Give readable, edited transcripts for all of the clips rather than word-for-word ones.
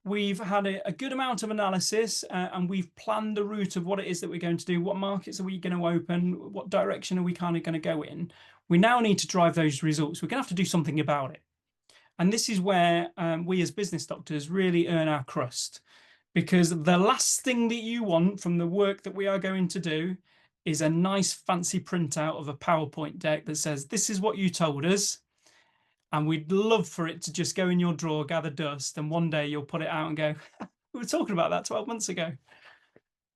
we've had a good amount of analysis and we've planned the route of what it is that we're going to do. What markets are we going to open? What direction are we kind of going to go in? We now need to drive those results. We're going to have to do something about it. And this is where we as business doctors really earn our crust, because the last thing that you want from the work that we are going to do is a nice fancy printout of a PowerPoint deck that says, this is what you told us. And we'd love for it to just go in your drawer, gather dust, and one day you'll put it out and go, we were talking about that 12 months ago.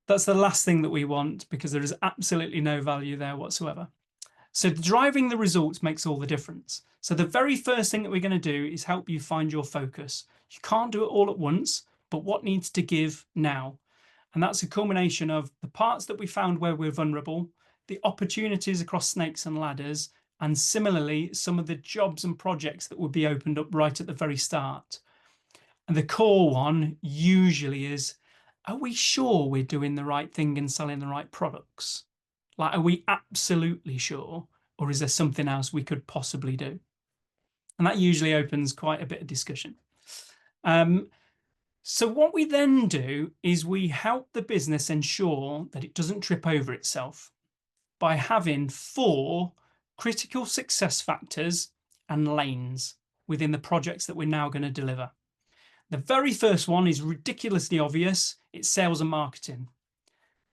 That's the last thing that we want, because there is absolutely no value there whatsoever. So driving the results makes all the difference. So the very first thing that we're going to do is help you find your focus. You can't do it all at once, but what needs to give now? And that's a culmination of the parts that we found where we're vulnerable, the opportunities across snakes and ladders, and similarly, some of the jobs and projects that would be opened up right at the very start. And the core one usually is, are we sure we're doing the right thing and selling the right products? Like, are we absolutely sure? Or is there something else we could possibly do? And that usually opens quite a bit of discussion. So what we then do is we help the business ensure that it doesn't trip over itself by having 4 critical success factors and lanes within the projects that we're now going to deliver. The very first one is ridiculously obvious. It's sales and marketing.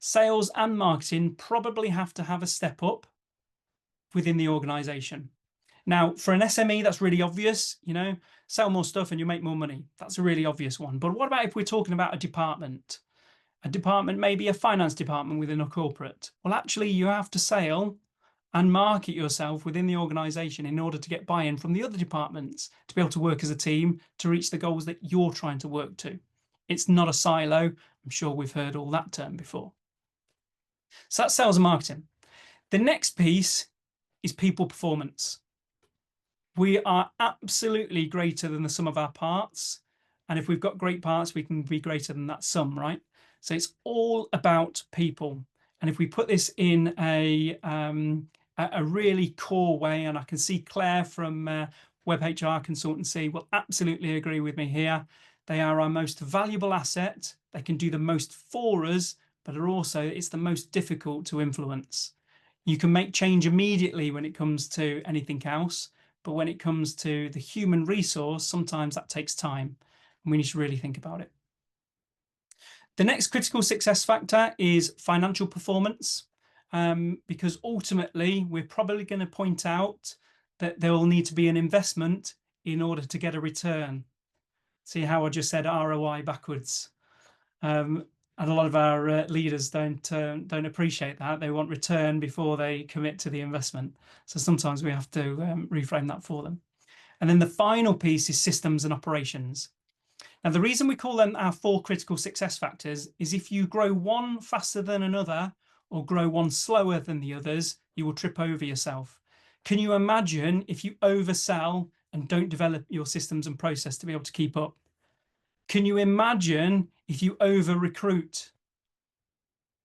Sales and marketing probably have to have a step up within the organization. Now, for an SME, that's really obvious, sell more stuff and you make more money. That's a really obvious one. But what about if we're talking about a department? A department, maybe a finance department within a corporate. Well, actually, you have to sell and market yourself within the organization in order to get buy-in from the other departments to be able to work as a team to reach the goals that you're trying to work to. It's not a silo. I'm sure we've heard all that term before. So that's sales and marketing. The next piece is people performance. We are absolutely greater than the sum of our parts. And if we've got great parts, we can be greater than that sum, right? So it's all about people. And if we put this in a really core way, and I can see Claire from Web HR Consultancy will absolutely agree with me here. They are our most valuable asset. They can do the most for us, but it's the most difficult to influence. You can make change immediately when it comes to anything else, but when it comes to the human resource, sometimes that takes time, and we need to really think about it. The next critical success factor is financial performance, because ultimately we're probably going to point out that there will need to be an investment in order to get a return. See how I just said ROI backwards? And a lot of our leaders don't appreciate that. They want return before they commit to the investment. So sometimes we have to reframe that for them. And then the final piece is systems and operations. Now, the reason we call them our 4 critical success factors is if you grow one faster than another or grow one slower than the others, you will trip over yourself. Can you imagine if you oversell and don't develop your systems and process to be able to keep up? Can you imagine if you over-recruit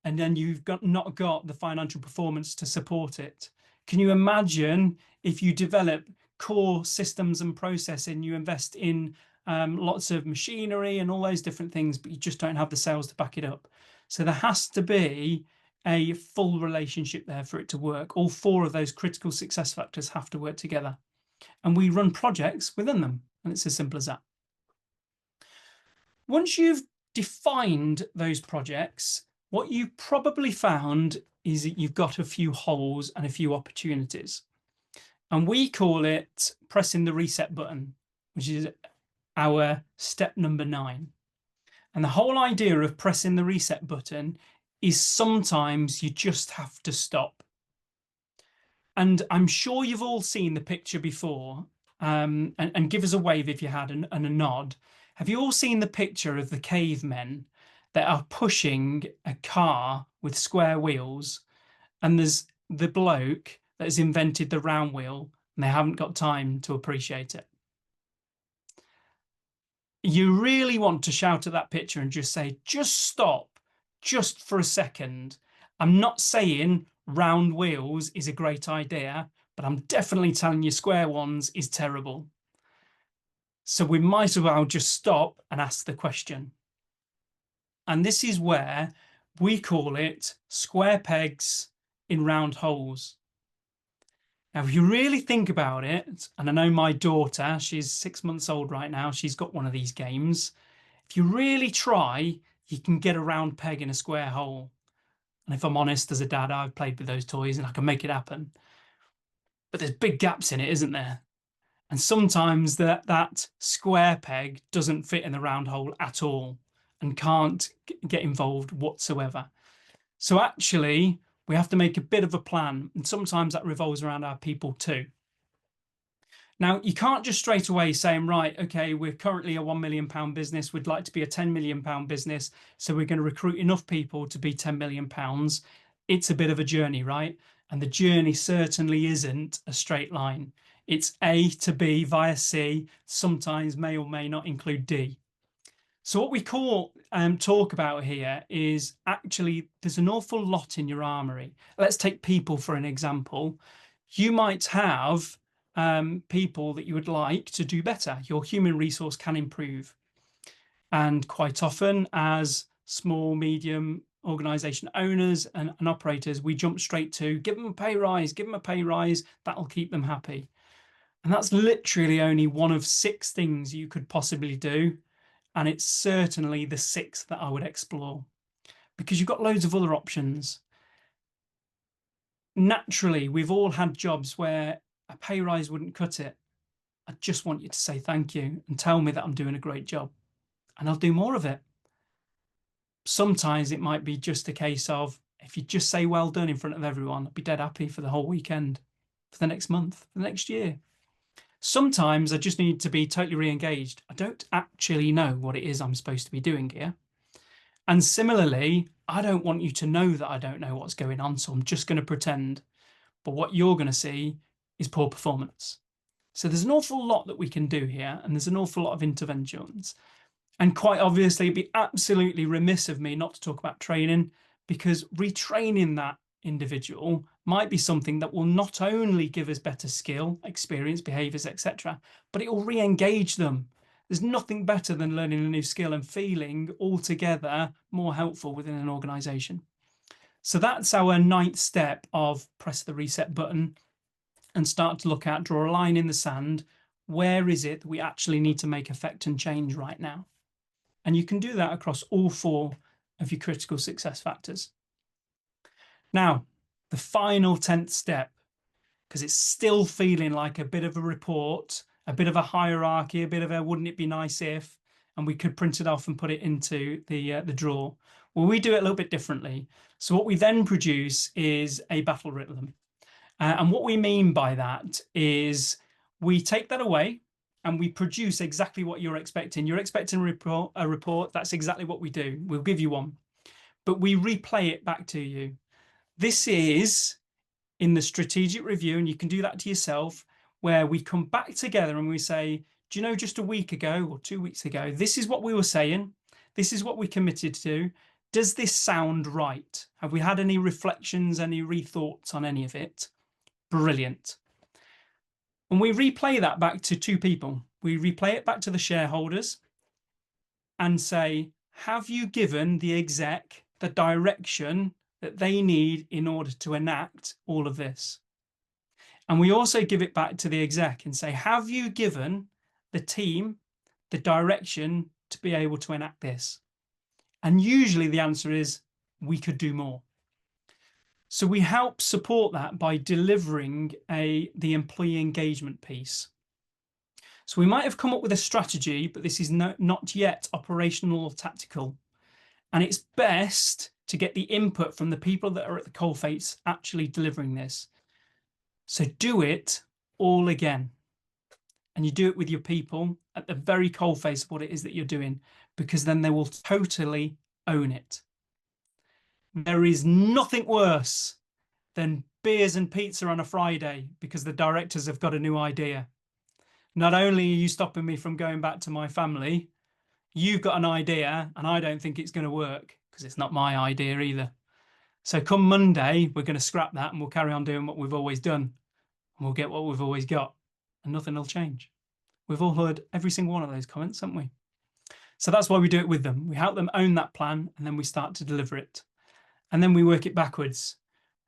and then you've not got the financial performance to support it? Can you imagine if you develop core systems and process and you invest in lots of machinery and all those different things, but you just don't have the sales to back it up? So there has to be a full relationship there for it to work. All 4 of those critical success factors have to work together. And we run projects within them, and it's as simple as that. Once you've defined those projects, what you probably found is that you've got a few holes and a few opportunities. And we call it pressing the reset button, which is our step number 9. And the whole idea of pressing the reset button is sometimes you just have to stop. And I'm sure you've all seen the picture before, and give us a wave if you had and a nod. Have you all seen the picture of the cavemen that are pushing a car with square wheels, and there's the bloke that has invented the round wheel and they haven't got time to appreciate it? You really want to shout at that picture and just say, just stop, just for a second. I'm not saying round wheels is a great idea, but I'm definitely telling you square ones is terrible. So we might as well just stop and ask the question. And this is where we call it square pegs in round holes. Now, if you really think about it, and I know my daughter, she's 6 months old right now, she's got one of these games. If you really try, you can get a round peg in a square hole. And if I'm honest, as a dad, I've played with those toys and I can make it happen. But there's big gaps in it, isn't there? And sometimes that square peg doesn't fit in the round hole at all and can't get involved whatsoever. So actually, we have to make a bit of a plan. And sometimes that revolves around our people too. Now, you can't just straight away saying, right, okay, we're currently a £1 million business. We'd like to be a £10 million business. So we're going to recruit enough people to be £10 million. It's a bit of a journey, right? And the journey certainly isn't a straight line. It's A to B via C, sometimes may or may not include D. So what we talk about here is actually there's an awful lot in your armory. Let's take people for an example. You might have people that you would like to do better. Your human resource can improve. And quite often, as small, medium organization owners and operators, we jump straight to give them a pay rise, give them a pay rise. That'll keep them happy. And that's literally only one of 6 things you could possibly do. And it's certainly the 6th that I would explore because you've got loads of other options. Naturally, we've all had jobs where a pay rise wouldn't cut it. I just want you to say thank you and tell me that I'm doing a great job, and I'll do more of it. Sometimes it might be just a case of if you just say well done in front of everyone, I'll be dead happy for the whole weekend, for the next month, for the next year. Sometimes I just need to be totally re-engaged. I don't actually know what it is I'm supposed to be doing here. And similarly, I don't want you to know that I don't know what's going on, so I'm just going to pretend. But what you're going to see is poor performance. So there's an awful lot that we can do here, and there's an awful lot of interventions. And quite obviously, it'd be absolutely remiss of me not to talk about training, because retraining that individual might be something that will not only give us better skill, experience, behaviors, etc., but it will re-engage them. There's nothing better than learning a new skill and feeling altogether more helpful within an organization. So that's our 9th step of press the reset button and start to look at, draw a line in the sand. Where is it that we actually need to make effect and change right now? And you can do that across all 4 of your critical success factors. Now, the final 10th step, because it's still feeling like a bit of a report, a bit of a hierarchy, a bit of a wouldn't it be nice if, and we could print it off and put it into the drawer. Well, we do it a little bit differently. So what we then produce is a battle rhythm. And what we mean by that is we take that away and we produce exactly what you're expecting. You're expecting a report. That's exactly what we do. We'll give you one, but we replay it back to you. This is in the strategic review, and you can do that to yourself, where we come back together and we say, do you know, just a week ago or 2 weeks ago, this is what we were saying. This is what we committed to. Does this sound right? Have we had any reflections, any rethoughts on any of it? Brilliant. And we replay that back to 2 people. We replay it back to the shareholders and say, have you given the exec the direction that they need in order to enact all of this? And we also give it back to the exec and say, have you given the team the direction to be able to enact this? And usually the answer is, we could do more. So we help support that by delivering the employee engagement piece. So we might have come up with a strategy, but this is not yet operational or tactical. And it's best to get the input from the people that are at the coalface actually delivering this. So do it all again. And you do it with your people at the very coalface of what it is that you're doing, because then they will totally own it. There is nothing worse than beers and pizza on a Friday because the directors have got a new idea. Not only are you stopping me from going back to my family, you've got an idea and I don't think it's going to work because it's not my idea either. So come Monday, we're going to scrap that and we'll carry on doing what we've always done. And we'll get what we've always got and nothing will change. We've all heard every single one of those comments, haven't we? So that's why we do it with them. We help them own that plan, and then we start to deliver it. And then we work it backwards.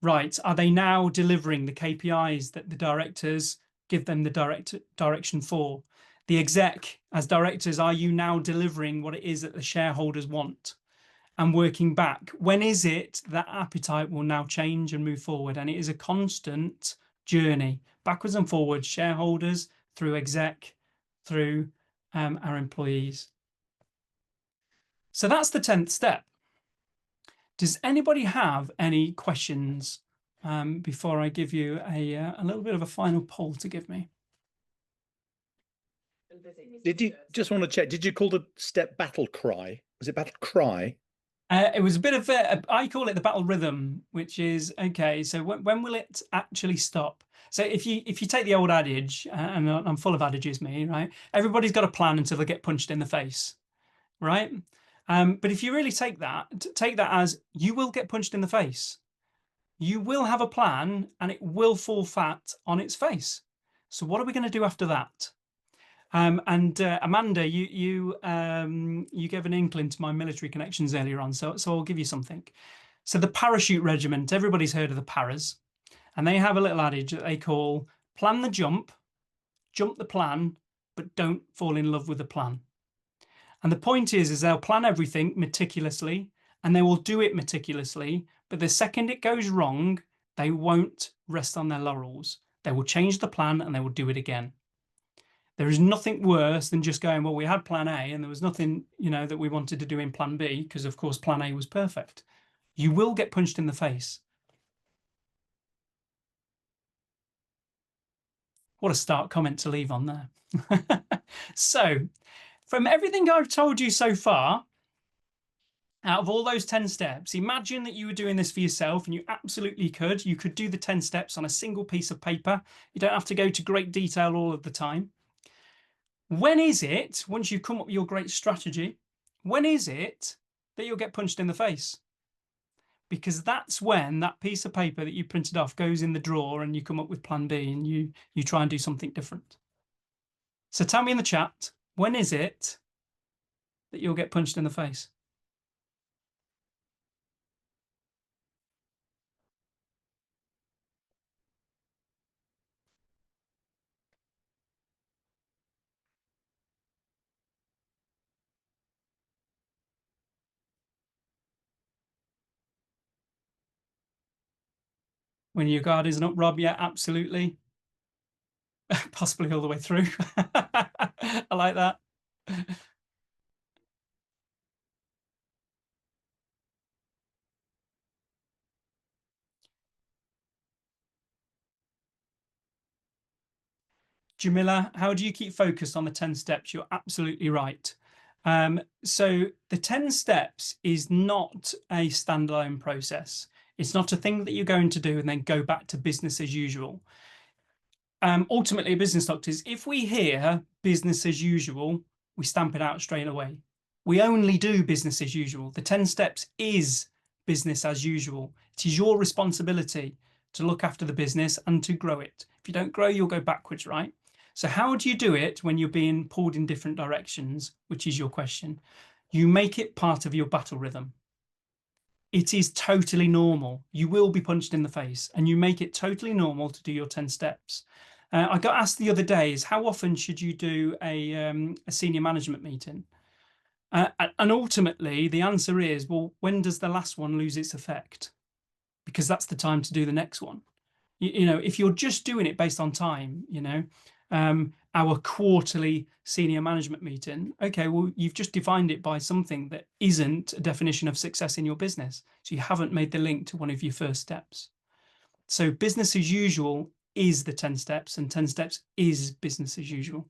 Right, are they now delivering the KPIs that the directors give them the direction for? The exec, as directors, are you now delivering what it is that the shareholders want? And working back, when is it that appetite will now change and move forward? And it is a constant journey, backwards and forwards, shareholders, through exec, through our employees. So that's the 10th step. Does anybody have any questions before I give you a little bit of a final poll to give me? Did you just want to check? Did you call the step battle cry? Was it battle cry? It was a bit of I call it the battle rhythm, which is okay. So when will it actually stop? So if you take the old adage, and I'm full of adages, me, right? Everybody's got a plan until they get punched in the face, right? But if you really take that as you will get punched in the face. You will have a plan and it will fall flat on its face. So what are we going to do after that? Amanda, you gave an inkling to my military connections earlier on, so I'll give you something. So the parachute regiment, everybody's heard of the paras, and they have a little adage that they call plan the jump the plan, but don't fall in love with the plan. And the point is they'll plan everything meticulously and they will do it meticulously, but the second it goes wrong, they won't rest on their laurels. They will change the plan and they will do it again. There is nothing worse than just going, well, we had plan A and there was nothing, that we wanted to do in plan B, because of course plan A was perfect. You will get punched in the face. What a stark comment to leave on there. So from everything I've told you so far, out of all those 10 steps, imagine that you were doing this for yourself, and you absolutely could. You could do the 10 steps on a single piece of paper. You don't have to go to great detail all of the time. When is it, once you've come up with your great strategy, when is it that you'll get punched in the face? Because that's when that piece of paper that you printed off goes in the drawer and you come up with plan B and you try and do something different. So tell me in the chat, when is it that you'll get punched in the face? When your guard isn't up, Rob? Yeah, absolutely. Possibly all the way through. I like that. Jamila, how do you keep focused on the 10 steps? You're absolutely right. So the 10 steps is not a standalone process. It's not a thing that you're going to do and then go back to business as usual. Ultimately, business doctors, if we hear business as usual, we stamp it out straight away. We only do business as usual. The 10 steps is business as usual. It is your responsibility to look after the business and to grow it. If you don't grow, you'll go backwards, right? So how do you do it when you're being pulled in different directions, which is your question? You make it part of your battle rhythm. It is totally normal. You will be punched in the face, and you make it totally normal to do your 10 steps. I got asked the other day is how often should you do a senior management meeting? And ultimately, the answer is, well, when does the last one lose its effect? Because that's the time to do the next one. If you're just doing it based on time, our quarterly senior management meeting, okay, well, you've just defined it by something that isn't a definition of success in your business. So you haven't made the link to one of your first steps. So business as usual is the 10 steps, and 10 steps is business as usual.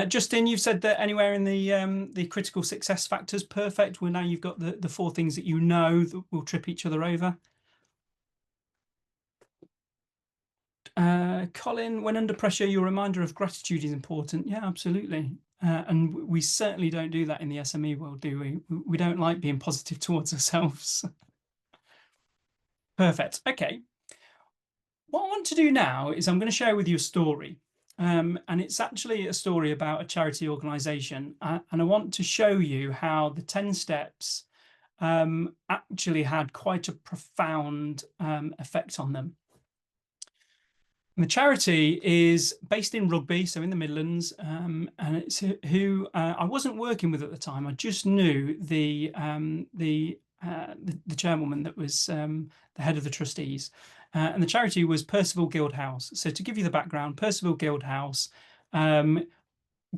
Justin, you've said that anywhere in the critical success factors, perfect. Well, now you've got the 4 things that you know that will trip each other over. Colin, when under pressure, your reminder of gratitude is important. Yeah, absolutely. And we certainly don't do that in the SME world, do we? We don't like being positive towards ourselves. Perfect. Okay. What I want to do now is I'm going to share with you a story. and it's actually a story about a charity organisation. And I want to show you how the 10 steps actually had quite a profound effect on them. And the charity is based in Rugby, so in the Midlands, and it's who I wasn't working with at the time. I just knew the chairwoman that was the head of the trustees, and the charity was Percival Guildhouse. So to give you the background, Percival Guildhouse um,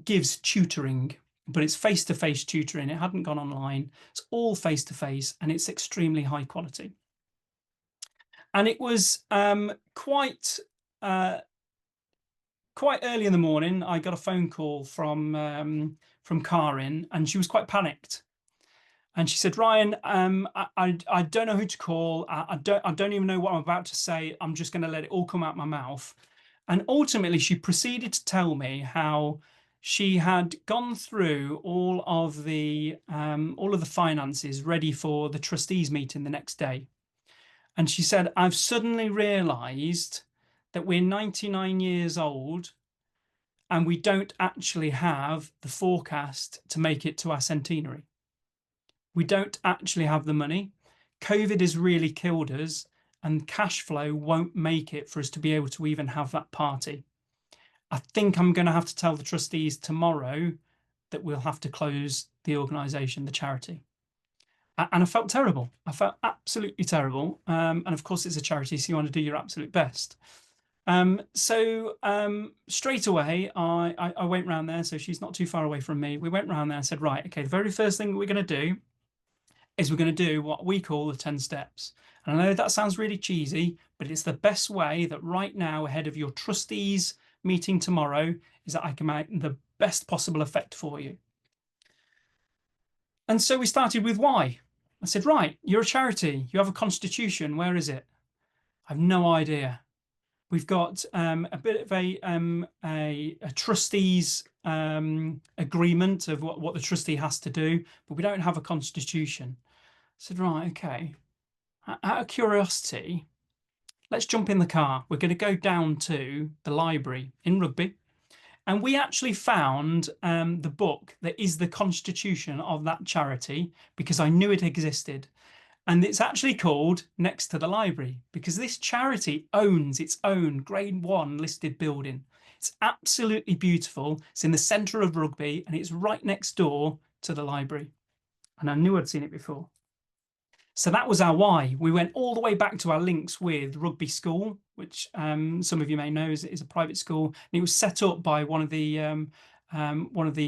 gives tutoring, but it's face-to-face tutoring. It hadn't gone online. It's all face-to-face, and it's extremely high quality. And it was uh, quite early in the morning. I got a phone call from Karin, and she was quite panicked. And she said, "Ryan, I don't know who to call. I don't even know what I'm about to say. I'm just going to let it all come out my mouth." And ultimately, she proceeded to tell me how she had gone through all of the finances ready for the trustees meeting the next day. And she said, "I've suddenly realised that we're 99 years old and we don't actually have the forecast to make it to our centenary. We don't actually have the money. COVID has really killed us, and cash flow won't make it for us to be able to even have that party. I think I'm going to have to tell the trustees tomorrow that we'll have to close the organisation, the charity." And I felt terrible. I felt absolutely terrible. And of course, it's a charity, so you want to do your absolute best. So straight away, I went round there. So she's not too far away from me. We went round there and said, right, okay, the very first thing we're going to do is we're going to do what we call the 10 steps. And I know that sounds really cheesy, but it's the best way that right now, ahead of your trustees meeting tomorrow, is that I can make the best possible effect for you. And so we started with why. I said, right, you're a charity. You have a constitution. Where is it? I have no idea. We've got a bit of a trustees agreement of what the trustee has to do, but we don't have a constitution. I said, right, okay. Out of curiosity, let's jump in the car. We're going to go down to the library in Rugby. And we actually found the book that is the constitution of that charity because I knew it existed. And it's actually called Next to the Library because this charity owns its own Grade 1 listed building. It's absolutely beautiful. It's in the centre of Rugby and it's right next door to the library. And I knew I'd seen it before. So that was our why. We went all the way back to our links with Rugby School, which some of you may know is a private school. And it was set up by one of the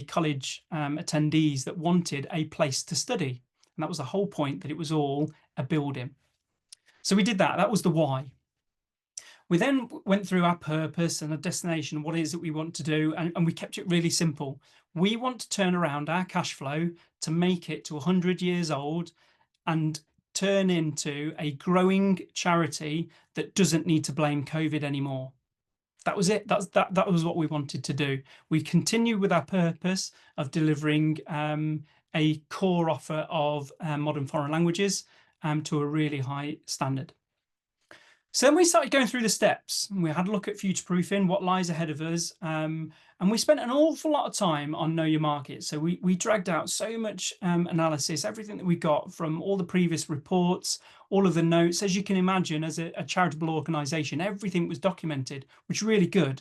college attendees that wanted a place to study. And that was the whole point, that it was all a building. So we did that. That was the why. We then went through our purpose and a destination, what it is that we want to do, and we kept it really simple. We want to turn around our cash flow to make it to 100 years old and turn into a growing charity that doesn't need to blame COVID anymore. That was it. That was what we wanted to do. We continue with our purpose of delivering a core offer of modern foreign languages to a really high standard. So then we started going through the steps. We had a look at future proofing, what lies ahead of us. And we spent an awful lot of time on Know Your Market. So we dragged out so much analysis, everything that we got from all the previous reports, all of the notes. As you can imagine, as a charitable organisation, everything was documented, which is really good.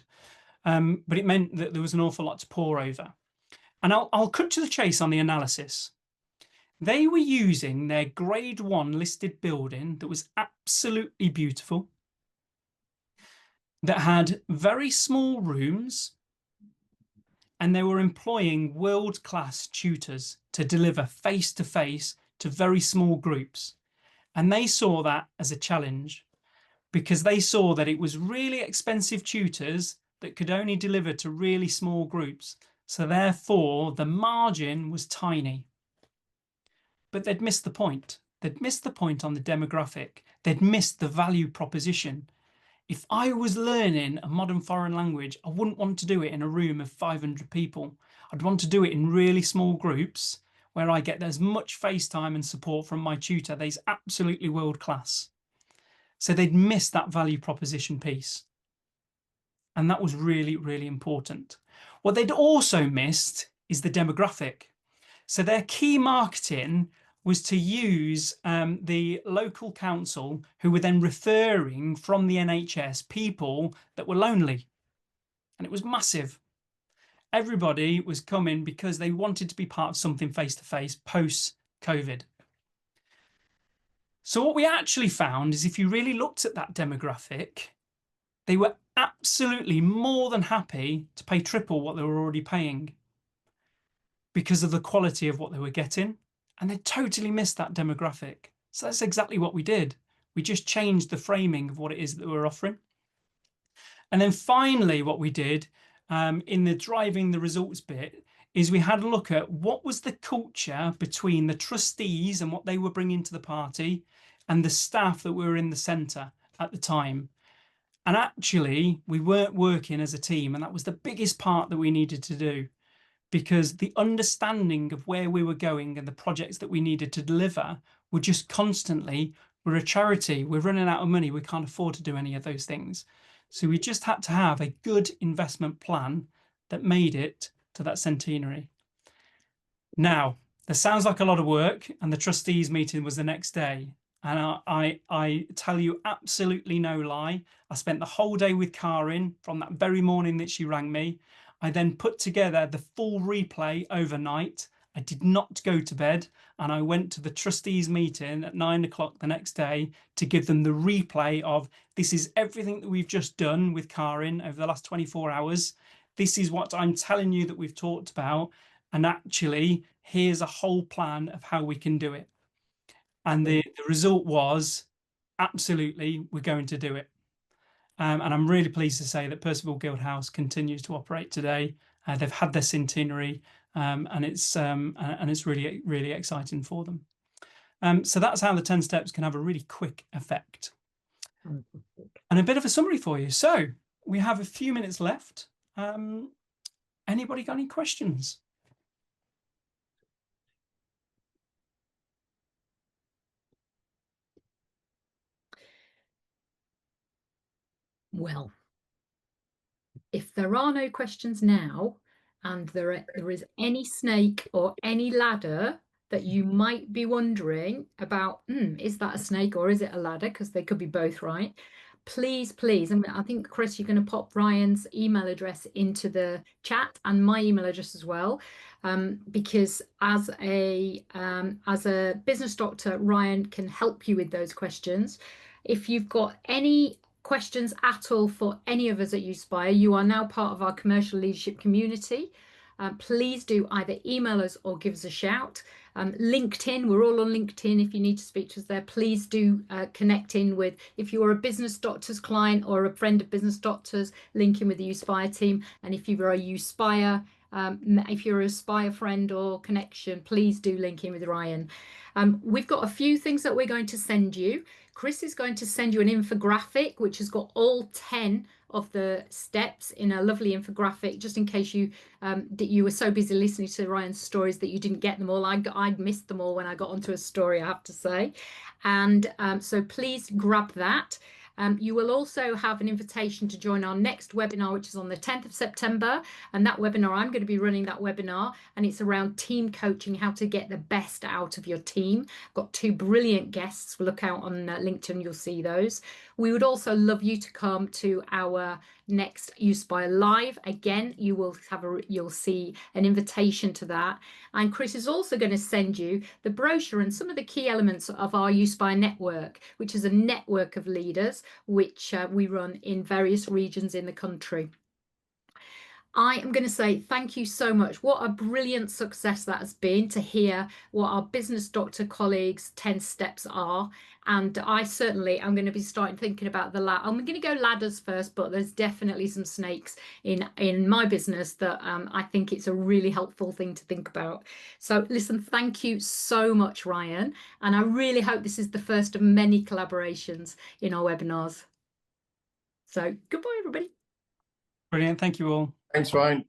But it meant that there was an awful lot to pore over. And I'll cut to the chase on the analysis. They were using their Grade 1 listed building that was absolutely beautiful, that had very small rooms, and they were employing world-class tutors to deliver face-to-face to very small groups. And they saw that as a challenge because they saw that it was really expensive tutors that could only deliver to really small groups. So therefore, the margin was tiny. But they'd missed the point. They'd missed the point on the demographic. They'd missed the value proposition. If I was learning a modern foreign language, I wouldn't want to do it in a room of 500 people. I'd want to do it in really small groups where I get as much face time and support from my tutor. They's absolutely world class. So they'd missed that value proposition piece. And that was really, really important. What they'd also missed is the demographic. So their key marketing was to use the local council, who were then referring from the NHS people that were lonely. And it was massive. Everybody was coming because they wanted to be part of something face-to-face post-COVID. So what we actually found is if you really looked at that demographic, they were absolutely more than happy to pay triple what they were already paying because of the quality of what they were getting. And they totally missed that demographic. So that's exactly what we did. We just changed the framing of what it is that we're offering. And then finally, what we did in the driving the results bit is we had a look at what was the culture between the trustees and what they were bringing to the party and the staff that were in the centre at the time. And actually, we weren't working as a team, and that was the biggest part that we needed to do, because the understanding of where we were going and the projects that we needed to deliver were just constantly, we're a charity, we're running out of money, we can't afford to do any of those things. So we just had to have a good investment plan that made it to that centenary. Now, this sounds like a lot of work, and the trustees meeting was the next day. And I tell you absolutely no lie. I spent the whole day with Karin from that very morning that she rang me. I then put together the full replay overnight. I did not go to bed, and I went to the trustees meeting at 9 o'clock the next day to give them the replay of, this is everything that we've just done with Karin over the last 24 hours. This is what I'm telling you that we've talked about. And actually, here's a whole plan of how we can do it. And the result was, absolutely, we're going to do it. And I'm really pleased to say that Percival Guildhouse continues to operate today. They've had their centenary, and it's really, really exciting for them. So that's how the 10 steps can have a really quick effect. And a bit of a summary for you. So we have a few minutes left. Anybody got any questions? Well, if there are no questions now, and there is any snake or any ladder that you might be wondering about, is that a snake or is it a ladder? Because they could be both, right? Please, please. I think, Chris, you're going to pop Ryan's email address into the chat and my email address as well. Because as a business doctor, Ryan can help you with those questions. If you've got any questions at all for any of us at Uspire, you are now part of our commercial leadership community. Please do either email us or give us a shout. LinkedIn, we're all on LinkedIn. If you need to speak to us there, please do connect in with, if you are a business doctors client or a friend of business doctors, link in with the Uspire team. And if you are a Uspire, if you're a Uspire friend or connection, please do link in with Ryan. We've got a few things that we're going to send you. Chris is going to send you an infographic, which has got all 10 of the steps in a lovely infographic, just in case you were so busy listening to Ryan's stories that you didn't get them all. I missed them all when I got onto a story, I have to say. And so please grab that. You will also have an invitation to join our next webinar, which is on the 10th of September. And that webinar, I'm going to be running that webinar, and it's around team coaching, how to get the best out of your team. I've got 2 brilliant guests. Look out on LinkedIn, you'll see those. We would also love you to come to our next Uspire Live. Again, you'll see an invitation to that. And Chris is also going to send you the brochure and some of the key elements of our Uspire network, which is a network of leaders which we run in various regions in the country. I am going to say thank you so much. What a brilliant success that has been to hear what our business doctor colleagues' 10 steps are. And I certainly am going to be starting thinking about the ladder. I'm going to go ladders first, but there's definitely some snakes in my business that I think it's a really helpful thing to think about. So listen, thank you so much, Ryan. And I really hope this is the first of many collaborations in our webinars. So goodbye, everybody. Brilliant. Thank you all. Thanks, Ryan.